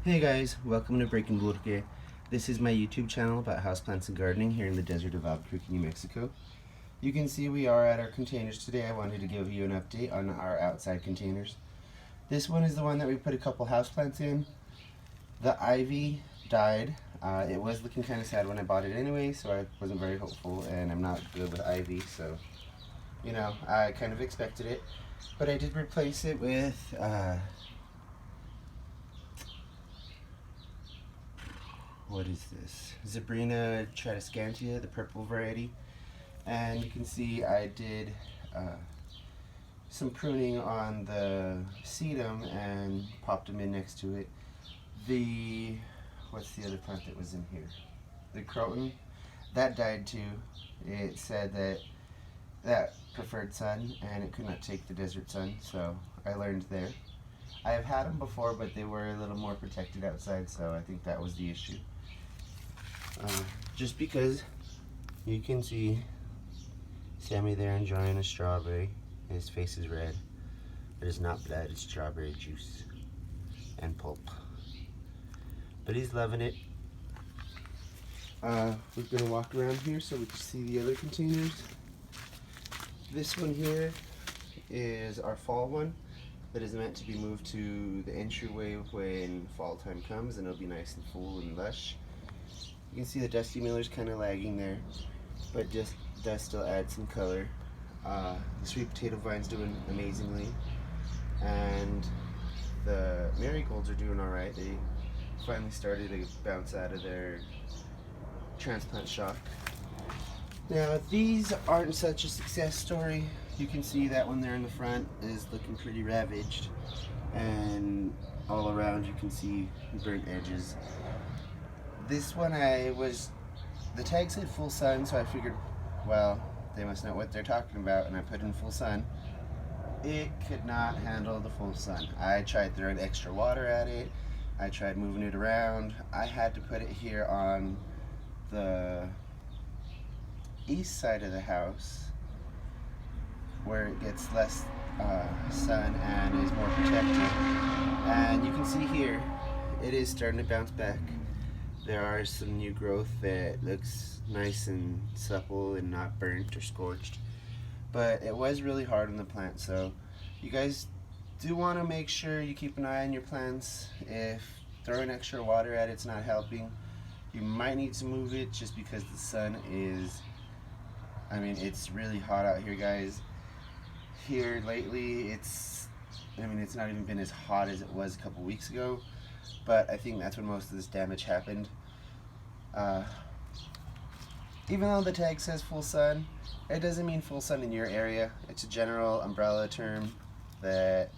Hey guys, welcome to Breaking Burke. This is my YouTube channel about houseplants and gardening here in the desert of Albuquerque, New Mexico. You can see we are at our containers today. I wanted to give you an update on our outside containers. This one is the one that we put a couple houseplants in. The ivy died. It was looking kind of sad when I bought it anyway, so I wasn't very hopeful, and I'm not good with ivy, so you know, I kind of expected it. But I did replace it with what is this? Zebrina tradescantia, the purple variety. And you can see I did some pruning on the sedum and popped them in next to it. What's the other plant that was in here? The croton, that died too. It said that preferred sun and it could not take the desert sun, so I learned there. I have had them before, but they were a little more protected outside, so I think that was the issue. Just because you can see Sammy there enjoying a strawberry. His face is red. It is not blood, it's strawberry juice and pulp. But he's loving it. We're gonna walk around here so we can see the other containers. This one here is our fall one that is meant to be moved to the entryway when fall time comes, and it'll be nice and full and lush. You can see the dusty miller's kind of lagging there, but just does still add some color. The sweet potato vine's doing amazingly, and the marigolds are doing alright. They finally started to bounce out of their transplant shock. Now these aren't such a success story. You can see that one there in the front is looking pretty ravaged, and all around you can see burnt edges. This one the tag said full sun, so I figured, well, they must know what they're talking about, and I put in full sun. It could not handle the full sun. I tried throwing extra water at it. I tried moving it around. I had to put it here on the east side of the house where it gets less sun and is more protected. And you can see here, it is starting to bounce back. There are some new growth that looks nice and supple and not burnt or scorched. But it was really hard on the plant, so you guys do want to make sure you keep an eye on your plants. If throwing extra water at it's not helping, you might need to move it just because the sun is, it's really hot out here, guys. Here lately, it's not even been as hot as it was a couple weeks ago, but I think that's when most of this damage happened. Even though the tag says full sun, it doesn't mean full sun in your area. It's a general umbrella term that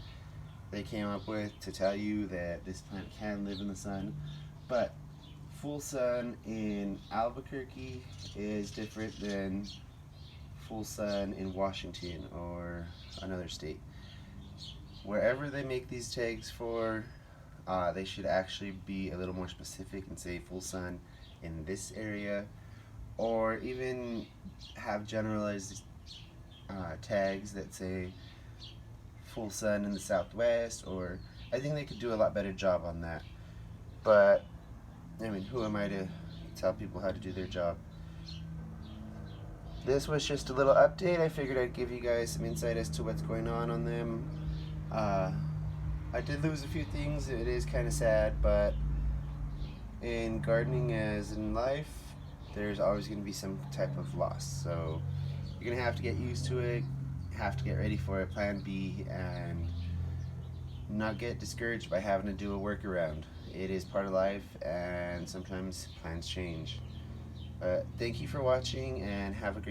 they came up with to tell you that this plant can live in the sun. But full sun in Albuquerque is different than full sun in Washington or another state. Wherever they make these tags for, they should actually be a little more specific and say full sun in this area, or even have generalized tags that say full sun in the southwest, or I think they could do a lot better job on that. But who am I to tell people how to do their job? This was just a little update. I figured I'd give you guys some insight as to what's going on them. I did lose a few things. It is kind of sad, but in gardening as in life, there's always going to be some type of loss. So you're going to have to get used to it, have to get ready for a plan B, and not get discouraged by having to do a workaround. It is part of life, and sometimes plans change. But thank you for watching, and have a great